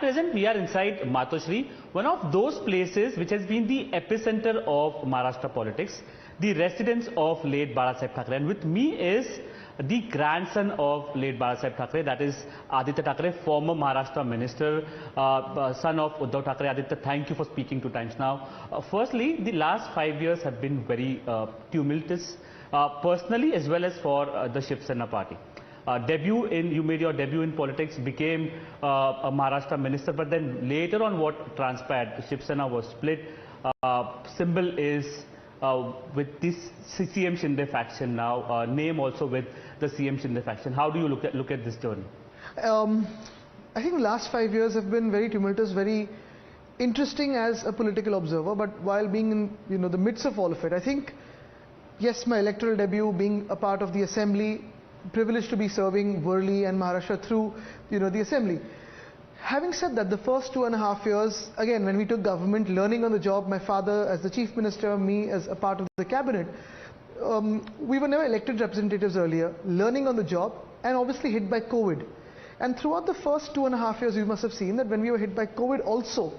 present, we are inside Matoshri, one of those places which has been the epicenter of Maharashtra politics, the residence of late Balasaheb Thackeray. And with me is the grandson of late Balasaheb Thackeray, that is Aaditya Thackeray, former Maharashtra minister, son of Uddhav Thackeray. Aditya, thank you for speaking to Times Now. Firstly, the last 5 years have been very tumultuous, personally as well as for the ShivSena party. You made your debut in politics, became a Maharashtra minister, but then later on what transpired, ShivSena was split. Symbol is with this CM Shinde faction now, name also with the CM Shinde faction. How do you look at this journey? I think the last 5 years have been very tumultuous, very interesting as a political observer, but while being in the midst of all of it, I think, yes, my electoral debut, being a part of the assembly, privileged to be serving Worli and Maharashtra through the assembly. Having said that, the first 2.5 years, again, when we took government, learning on the job, my father as the chief minister, me as a part of the cabinet, we were never elected representatives earlier, learning on the job, and obviously hit by COVID. And throughout the first 2.5 years, you must have seen that when we were hit by COVID also,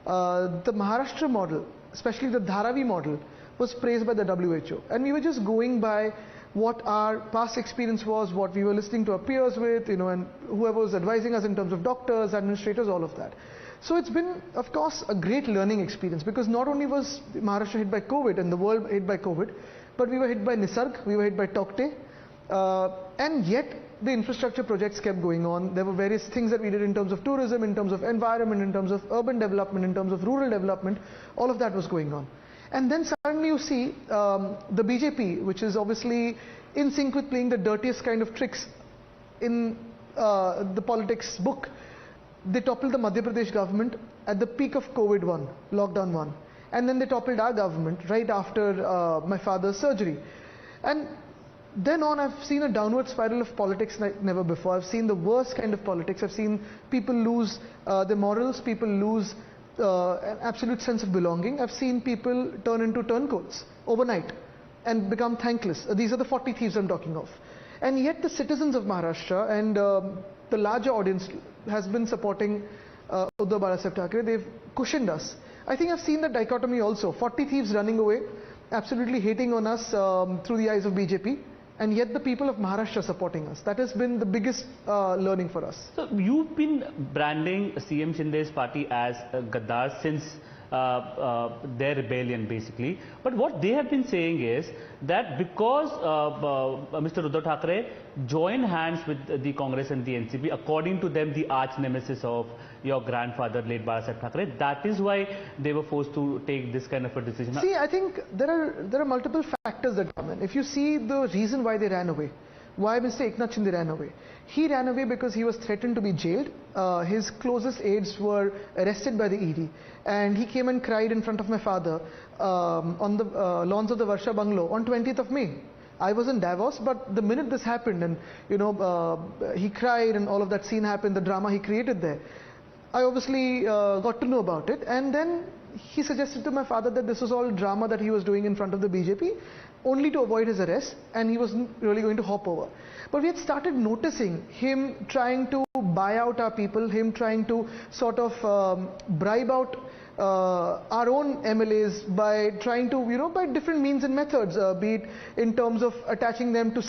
the Maharashtra model, especially the Dharavi model, was praised by the WHO. And we were just going by what our past experience was, what we were listening to our peers with, and whoever was advising us in terms of doctors, administrators, all of that. So it's been, of course, a great learning experience, because not only was Maharashtra hit by COVID and the world hit by COVID, but we were hit by Nisarg, we were hit by Tokte, and yet the infrastructure projects kept going on. There were various things that we did in terms of tourism, in terms of environment, in terms of urban development, in terms of rural development, all of that was going on. And then suddenly you see the BJP, which is obviously in sync with playing the dirtiest kind of tricks in the politics book. They toppled the Madhya Pradesh government at the peak of COVID 1, lockdown 1. And then they toppled our government right after my father's surgery. And then on, I've seen a downward spiral of politics like never before. I've seen the worst kind of politics. I've seen people lose their morals, people lose an absolute sense of belonging. I've seen people turn into turncoats overnight and become thankless. These are the 40 thieves I'm talking of. And yet the citizens of Maharashtra and the larger audience has been supporting Uddhav Balasaheb Thackeray. They've cushioned us. I think I've seen the dichotomy also. 40 thieves running away, absolutely hating on us through the eyes of BJP. And yet the people of Maharashtra supporting us. That has been the biggest learning for us. So you've been branding CM Shinde's party as Gaddar since their rebellion basically. But what they have been saying is that because Mr. Uddhav Thackeray joined hands with the Congress and the NCP, according to them the arch nemesis of your grandfather late Balasaheb Thackeray, that is why they were forced to take this kind of a decision. See, I think there are multiple factors that come in. If you see the reason why they ran away, why Mr. Eknath Shinde ran away. He ran away because he was threatened to be jailed. His closest aides were arrested by the ED. And he came and cried in front of my father on the lawns of the Varsha Bungalow on 20th of May. I was in Davos, but the minute this happened and, he cried and all of that scene happened, the drama he created there, I obviously got to know about it. And then he suggested to my father that this was all drama that he was doing in front of the BJP, only to avoid his arrest, and he wasn't really going to hop over. But we had started noticing him trying to buy out our people, him trying to sort of bribe out our own MLAs by trying to, by different means and methods, be it in terms of attaching them to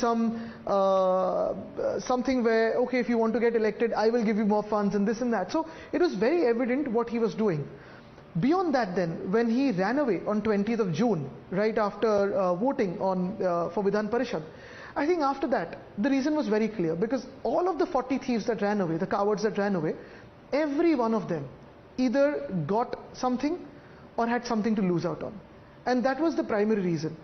something where, okay, if you want to get elected, I will give you more funds and this and that. So it was very evident what he was doing. Beyond that then, when he ran away on 20th of June, right after voting for Vidhan Parishad, I think after that, the reason was very clear, because all of the 40 thieves that ran away, the cowards that ran away, every one of them either got something or had something to lose out on. And that was the primary reason.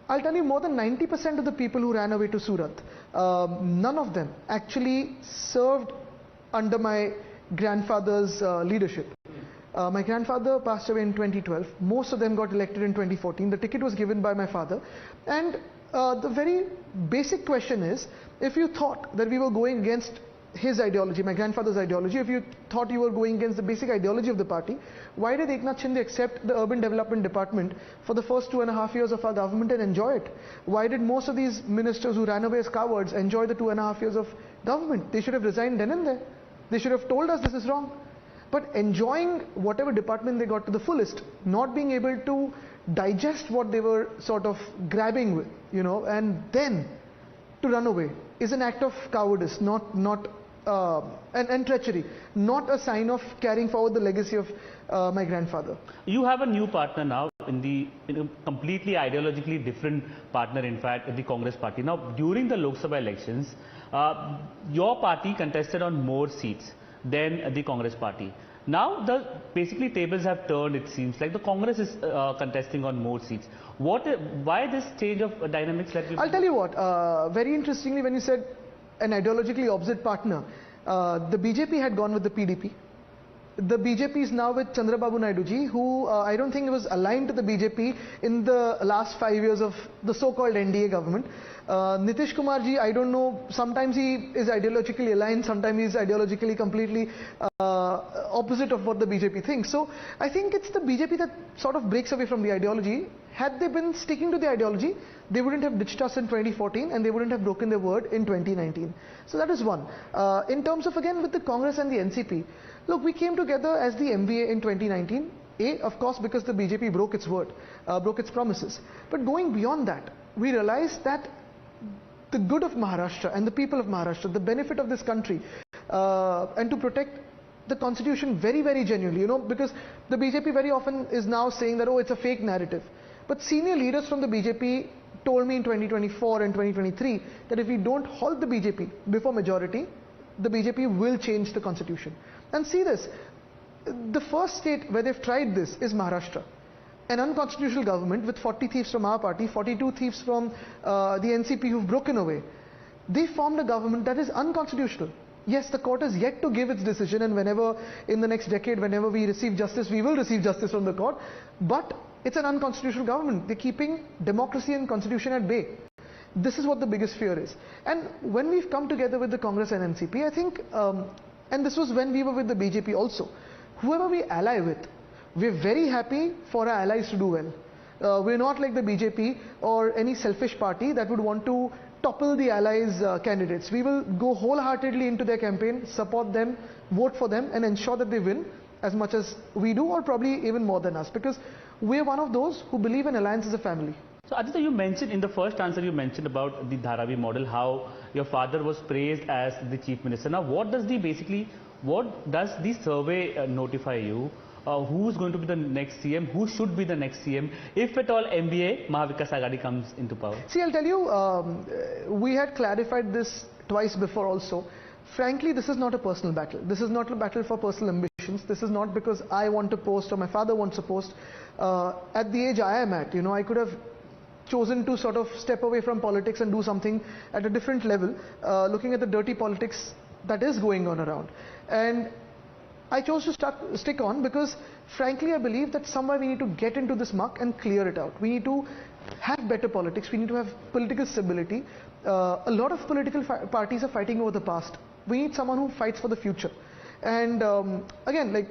I'll tell you, more than 90% of the people who ran away to Surat, none of them actually served under my grandfather's leadership. My grandfather passed away in 2012. Most of them got elected in 2014. The ticket was given by my father. And the very basic question is, if you thought that we were going against his ideology, my grandfather's ideology, if you thought you were going against the basic ideology of the party, why did Eknath Shinde accept the Urban Development Department for the first 2.5 years of our government and enjoy it? Why did most of these ministers who ran away as cowards enjoy the 2.5 years of government? They should have resigned then and there. They should have told us this is wrong. but enjoying whatever department they got to the fullest, not being able to digest what they were sort of grabbing with, and then to run away is an act of cowardice, and treachery, not a sign of carrying forward the legacy of my grandfather. You have a new partner now in a completely ideologically different partner, in fact, in the Congress party. Now, during the Lok Sabha elections, your party contested on more seats than the Congress party. Now, basically tables have turned, it seems like the Congress is contesting on more seats. Why this change of dynamics that you... I'll tell you what, very interestingly, when you said an ideologically opposite partner, the BJP had gone with the PDP. The BJP is now with Chandrababu Naidu ji, who I don't think was aligned to the BJP in the last 5 years of the so-called NDA government. Nitish Kumar ji, I don't know, sometimes he is ideologically aligned, sometimes he is ideologically completely opposite of what the BJP thinks. So I think it's the BJP that sort of breaks away from the ideology. Had they been sticking to the ideology, they wouldn't have ditched us in 2014 and they wouldn't have broken their word in 2019. So that is one. In terms of, again, with the Congress and the NCP, look, we came together as the MVA in 2019. Of course, because the BJP broke its word, broke its promises. But going beyond that, we realized that the good of Maharashtra and the people of Maharashtra, the benefit of this country, and to protect the constitution very, very genuinely, because the BJP very often is now saying that, oh, it's a fake narrative. But senior leaders from the BJP told me in 2024 and 2023 that if we don't halt the BJP before majority, the BJP will change the constitution. And see this, the first state where they've tried this is Maharashtra. An unconstitutional government with 40 thieves from our party, 42 thieves from the NCP who've broken away. They formed a government that is unconstitutional. Yes, the court is yet to give its decision, and whenever in the next decade, whenever we receive justice, we will receive justice from the court. But it's an unconstitutional government. They're keeping democracy and constitution at bay. This is what the biggest fear is. And when we've come together with the Congress and NCP, I think, and this was when we were with the BJP also, whoever we ally with, we're very happy for our allies to do well. We're not like the BJP or any selfish party that would want to topple the allies' candidates. We will go wholeheartedly into their campaign, support them, vote for them, and ensure that they win as much as we do, or probably even more than us, because we're one of those who believe in alliance as a family. So Aditya, you mentioned in the first answer, you mentioned about the Dharavi model, how your father was praised as the chief minister. Now, what does the survey notify you? Who's going to be the next CM? Who should be the next CM? If at all MBA, Mahavikas Aghadi comes into power. See, I'll tell you, we had clarified this twice before also. Frankly, this is not a personal battle. This is not a battle for personal ambitions. This is not because I want to post or my father wants to post. At the age I am at, I could have chosen to sort of step away from politics and do something at a different level, looking at the dirty politics that is going on around. And I chose to stick on because, frankly, I believe that somewhere we need to get into this muck and clear it out. We need to have better politics. We need to have political stability. A lot of political parties are fighting over the past. We need someone who fights for the future. And again,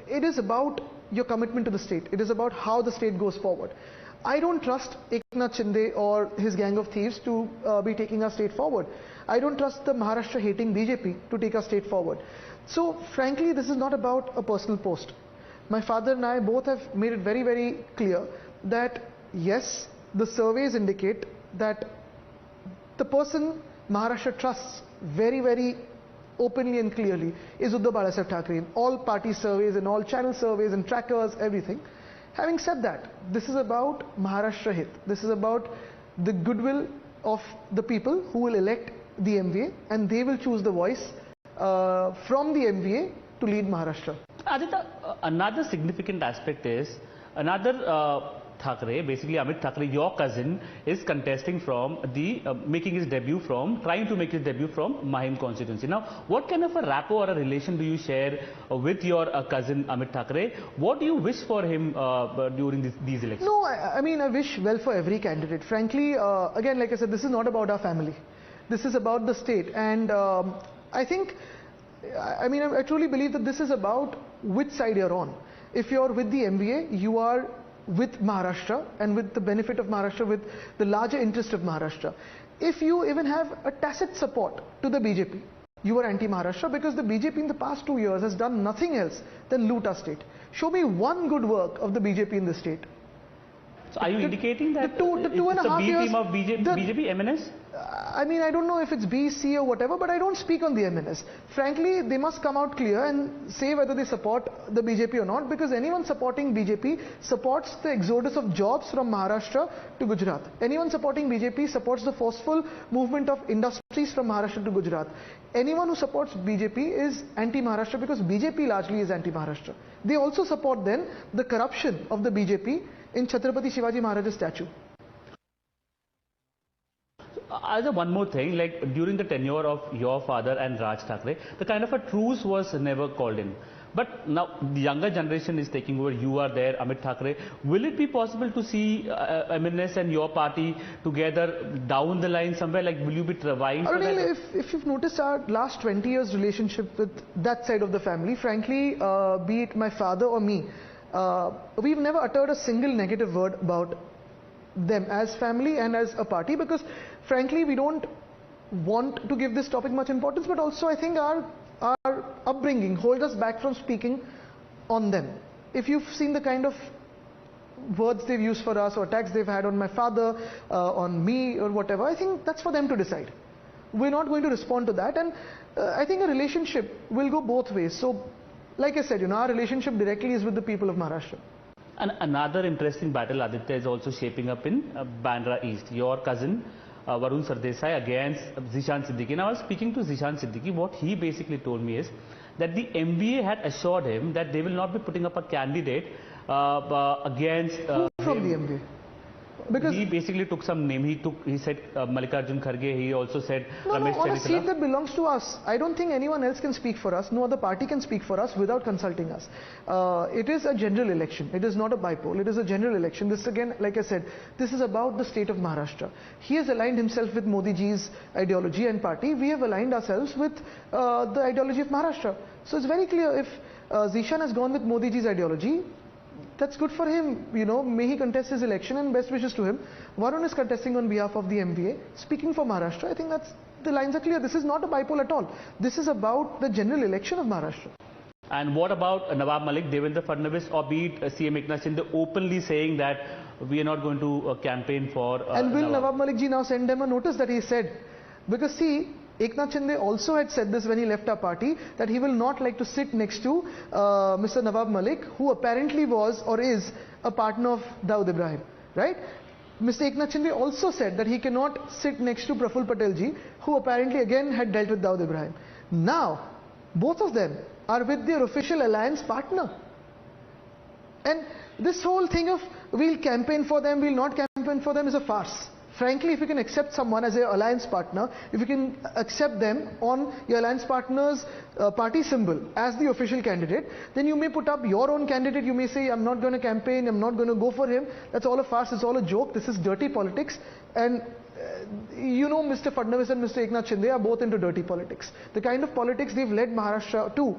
it is about your commitment to the state. It is about how the state goes forward. I don't trust Eknath Shinde or his gang of thieves to be taking our state forward. I don't trust the Maharashtra hating BJP to take our state forward. So frankly, this is not about a personal post. My father and I both have made it very, very clear that yes, the surveys indicate that the person Maharashtra trusts very, very openly and clearly is Uddhav Balasaheb Thackeray in all party surveys and all channel surveys and trackers, everything. Having said that, this is about Maharashtra Hit. This is about the goodwill of the people who will elect the MVA, and they will choose the voice from the MVA to lead Maharashtra. Aditya, another significant aspect is another Thackeray, basically Amit Thackeray, your cousin, is contesting from trying to make his debut from Mahim constituency. Now, what kind of a rapport or a relation do you share with your cousin Amit Thackeray? What do you wish for him during these elections? No, I mean, I wish well for every candidate. Frankly, again, like I said, this is not about our family. This is about the state. And I think, I truly believe that this is about which side you're on. If you're with the MVA, you are with Maharashtra and with the benefit of Maharashtra, with the larger interest of Maharashtra. If you even have a tacit support to the BJP, you are anti-Maharashtra, because the BJP in the past 2 years has done nothing else than loot our state. Show me one good work of the BJP in the state. So are you indicating that the two and a half B years, team of BJP, MNS? I mean, I don't know if it's B, C or whatever, but I don't speak on the MNS. Frankly, they must come out clear and say whether they support the BJP or not, because anyone supporting BJP supports the exodus of jobs from Maharashtra to Gujarat. Anyone supporting BJP supports the forceful movement of industries from Maharashtra to Gujarat. Anyone who supports BJP is anti-Maharashtra, because BJP largely is anti-Maharashtra. They also support then the corruption of the BJP in Chhatrapati Shivaji Maharaj's statue. As one more thing, like during the tenure of your father and Raj Thackeray, the kind of a truce was never called in. But now the younger generation is taking over. You are there, Amit Thackeray. Will it be possible to see MNS and your party together down the line somewhere? Like, will you be vying for that? If you've noticed our last 20 years relationship with that side of the family, frankly, be it my father or me, we've never uttered a single negative word about them as family and as a party, because frankly we don't want to give this topic much importance, but also I think our upbringing holds us back from speaking on them. If you've seen the kind of words they've used for us or attacks they've had on my father, on me or whatever, I think that's for them to decide. We're not going to respond to that, and I think a relationship will go both ways. So like I said, our relationship directly is with the people of Maharashtra. And another interesting battle, Aditya, is also shaping up in Bandra East. Your cousin Varun Sardesai against Zishan Siddiqui. Now I was speaking to Zishan Siddiqui. What he basically told me is that the MVA had assured him that they will not be putting up a candidate against who from the MVA? Because he basically took some name. He said Mallikarjun Kharge. He also said Ramesh on a seat that belongs to us. I don't think anyone else can speak for us. No other party can speak for us without consulting us. It is a general election. It is not a bipole. It is a general election. This again, like I said, this is about the state of Maharashtra. He has aligned himself with Modi ji's ideology and party. We have aligned ourselves with the ideology of Maharashtra. So it's very clear, if Zishan has gone with Modi ji's ideology, that's good for him, may he contest his election, and best wishes to him. Varun is contesting on behalf of the MVA, speaking for Maharashtra. I think the lines are clear. This is not a bipole at all. This is about the general election of Maharashtra. And what about Nawab Malik, Devendra Fadnavis, or be it CM Eknath Shinde openly saying that we are not going to campaign for and will Nawab Malik ji now send them a notice that he said? Because see, Eknath Shinde also had said this when he left our party, that he will not like to sit next to Mr. Nawab Malik, who apparently was or is a partner of Dawood Ibrahim, right? Mr. Eknath Shinde also said that he cannot sit next to Praful Patel ji, who apparently again had dealt with Dawood Ibrahim. Now, both of them are with their official alliance partner. And this whole thing of we'll campaign for them, we'll not campaign for them is a farce. Frankly, if you can accept someone as your alliance partner, if you can accept them on your alliance partner's party symbol as the official candidate, then you may put up your own candidate. You may say, I'm not going to campaign, I'm not going to go for him. That's all a farce, it's all a joke. This is dirty politics. And Mr. Fadnavis and Mr. Eknath Shinde are both into dirty politics. The kind of politics they've led Maharashtra to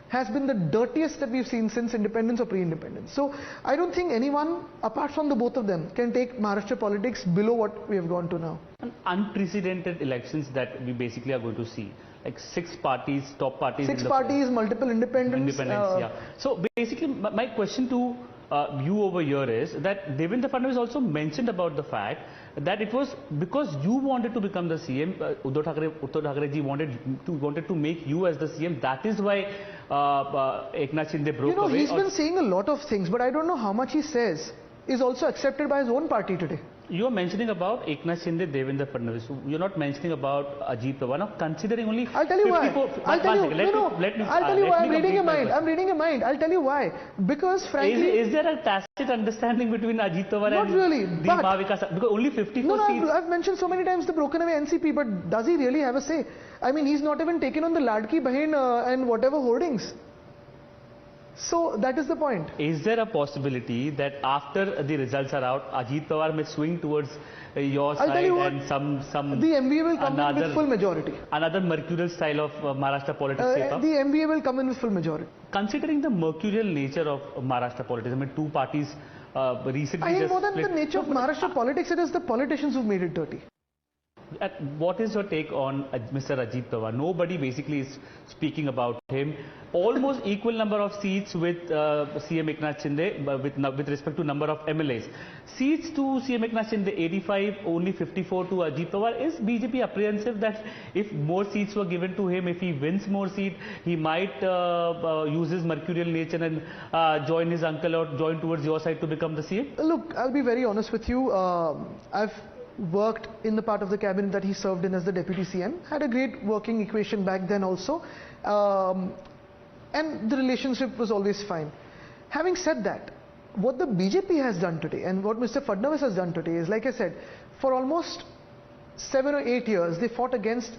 has been the dirtiest that we've seen since independence or pre-independence. So I don't think anyone, apart from the both of them, can take Maharashtra politics below what we have gone to now. An unprecedented elections that we basically are going to see. Like 6 parties, top parties. 6 parties, multiple independents. Yeah. So basically my question to you over here is that Devendra Fadnavis also mentioned about the fact that it was because you wanted to become the CM, Uddhav Thackeray ji wanted to make you as the CM. That is why Eknath Shinde broke away. He's been saying a lot of things, but I don't know how much he says is also accepted by his own party today. You are mentioning about Eknath Shinde, Devendra Fadnavis. You are not mentioning about Ajit Pawar. Now, considering only I'll tell you why. I'll tell you why. I'm reading your mind. I'll tell you why. Because frankly, is there a tacit understanding between Ajit Pawar and really, the Mahavikas? Because only 54 seats. I've mentioned so many times the broken away NCP, but does he really have a say? I mean, he's not even taken on the Ladki Bahin and whatever hoardings. So that is the point. Is there a possibility that after the results are out, Ajit Pawar may swing towards your side and some the MVA will come in with full majority. Another mercurial style of Maharashtra politics shape up? The MVA will come in with full majority. Considering the mercurial nature of Maharashtra politics, I mean, 2 parties recently I think more than the nature of Maharashtra politics, it is the politicians who made it dirty. What is your take on Mr. Ajit Pawar? Nobody basically is speaking about him. Almost equal number of seats with CM Eknath Shinde with respect to number of MLAs. Seats to CM Eknath Shinde 85, only 54 to Ajit Pawar. Is BJP apprehensive that if more seats were given to him, if he wins more seats, he might use his mercurial nature and join his uncle or join towards your side to become the CM? Look, I'll be very honest with you. I've worked in the part of the cabinet that he served in as the deputy CM, had a great working equation back then also, and the relationship was always fine. Having said that, what the BJP has done today and what Mr. Fadnavis has done today is, like I said, for almost 7 or 8 years they fought against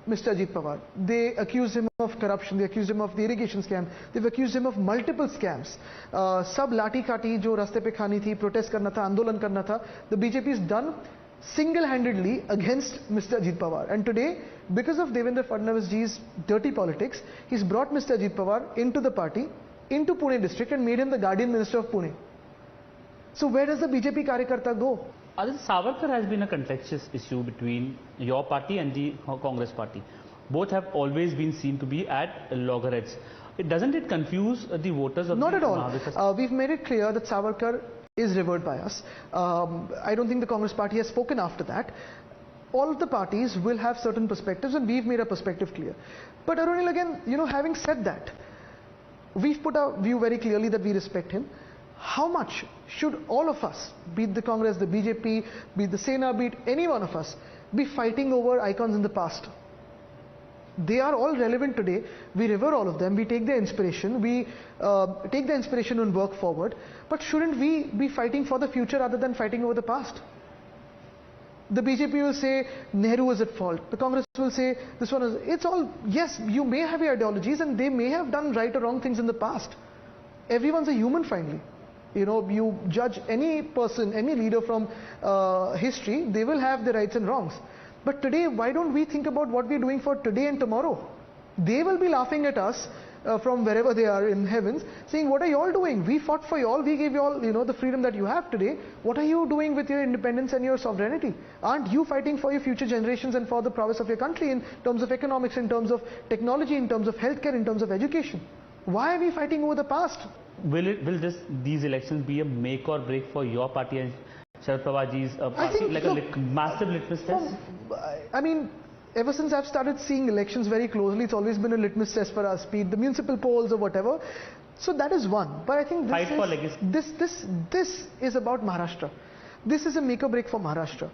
Mr. Ajit Pawar. They accused him of corruption, they accused him of the irrigation scam, they've accused him of multiple scams. Sab lati kati jo raste pe khani thi, protest karna tha, andolan karna tha, the BJP has done single-handedly against Mr. Ajit Pawar. And today, because of Devendra Fadnavis ji's dirty politics, he's brought Mr. Ajit Pawar into the party, into Pune district and made him the guardian minister of Pune. So where does the BJP Karyakarta go? Aditya, Savarkar has been a contentious issue between your party and the Congress party. Both have always been seen to be at loggerheads. Doesn't it confuse the voters of Not the at all. We've made it clear that Savarkar is revered by us. I don't think the Congress party has spoken after that. All of the parties will have certain perspectives and we've made a perspective clear. But Arunil, again, having said that, we've put our view very clearly that we respect him. How much should all of us, be it the Congress, the BJP, be it the Sena, be it any one of us, be fighting over icons in the past? They are all relevant today. We revere all of them. We take their inspiration. We take the inspiration and work forward. But shouldn't we be fighting for the future rather than fighting over the past? The BJP will say Nehru is at fault. The Congress will say this one is. It's all, yes, you may have your ideologies and they may have done right or wrong things in the past. Everyone's a human finally. You judge any person, any leader from history, they will have their rights and wrongs. But today, why don't we think about what we're doing for today and tomorrow? They will be laughing at us from wherever they are in heavens, saying, what are you all doing? We fought for you all, we gave you all, the freedom that you have today. What are you doing with your independence and your sovereignty? Aren't you fighting for your future generations and for the prowess of your country in terms of economics, in terms of technology, in terms of healthcare, in terms of education? Why are we fighting over the past? Will these elections be a make or break for your party and Sharad Pawarji's party, like a massive litmus test? I mean, ever since I've started seeing elections very closely, it's always been a litmus test for us, be it the municipal polls or whatever. So that is one. But I think this is about Maharashtra. This is a make or break for Maharashtra.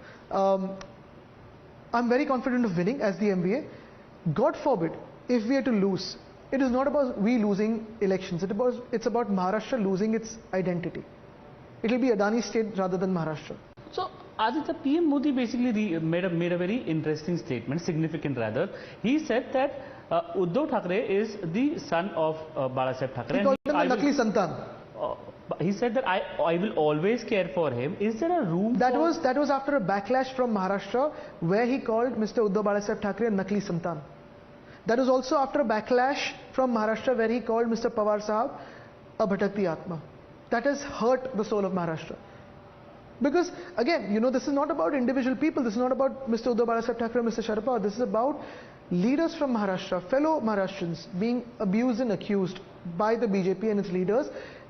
I'm very confident of winning as the MBA. God forbid, if we are to lose, it is not about we losing elections. It's about Maharashtra losing its identity. It will be Adani state rather than Maharashtra. So, Aditya, PM Modi basically made a very interesting statement, significant rather. He said that Uddhav Thackeray is the son of Balasaheb Thackeray. He called him the Nakli Santan. He said that I will always care for him. Is there a room that was after a backlash from Maharashtra where he called Mr. Uddhav Balasaheb Thackeray a Nakli Santan. That was also after a backlash from Maharashtra where he called Mr. Pawar Sahab a Bhatakti Atma. That has hurt the soul of Maharashtra. Because again, this is not about individual people. This is not about Mr. Uddhav Balasaheb Thackeray or Mr. Sharad Pawar. This is about leaders from Maharashtra, fellow Maharashtrians being abused and accused by the BJP and its leaders.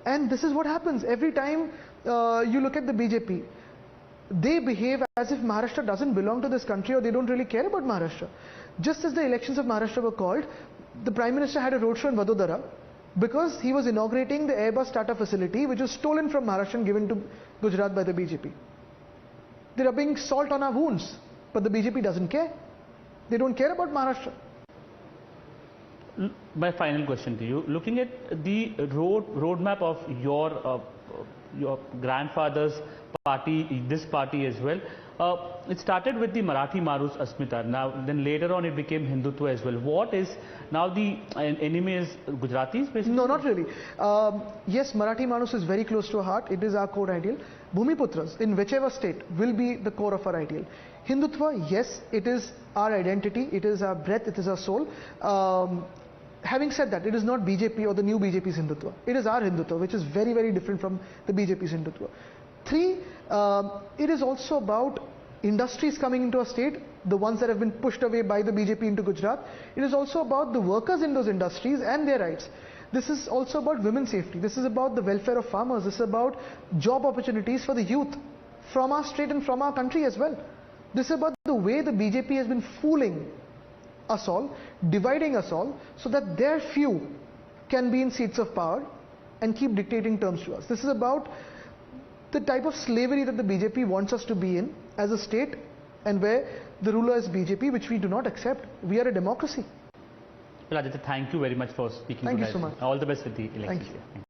And this is what happens every time you look at the BJP. They behave as if Maharashtra doesn't belong to this country or they don't really care about Maharashtra. Just as the elections of Maharashtra were called, the Prime Minister had a roadshow in Vadodara because he was inaugurating the Airbus Tata facility which was stolen from Maharashtra and given to Gujarat by the BJP. They are rubbing salt on our wounds, but the BJP doesn't care. They don't care about Maharashtra. My final question to you, looking at the roadmap of your grandfather's party, this party as well, it started with the Marathi Marus Asmita. Now, then later on it became Hindutva as well. What is now the enemy is Gujaratis basically? No, not really. Yes, Marathi Manus is very close to our heart. It is our core ideal. Bhumiputras in whichever state will be the core of our ideal. Hindutva, yes, it is our identity. It is our breath. It is our soul. Having said that, it is not BJP or the new BJP's Hindutva. It is our Hindutva, which is very, very different from the BJP's Hindutva. 3, it is also about industries coming into a state, the ones that have been pushed away by the BJP into Gujarat. It is also about the workers in those industries and their rights. This is also about women's safety. This is about the welfare of farmers. This is about job opportunities for the youth from our state and from our country as well. This is about the way the BJP has been fooling us all, dividing us all, so that their few can be in seats of power and keep dictating terms to us. This is about the type of slavery that the BJP wants us to be in as a state, and where the ruler is BJP, which we do not accept. We are a democracy. Well, Aditya, thank you very much for speaking to us. Thank you so much. All the best with the elections. Thank you.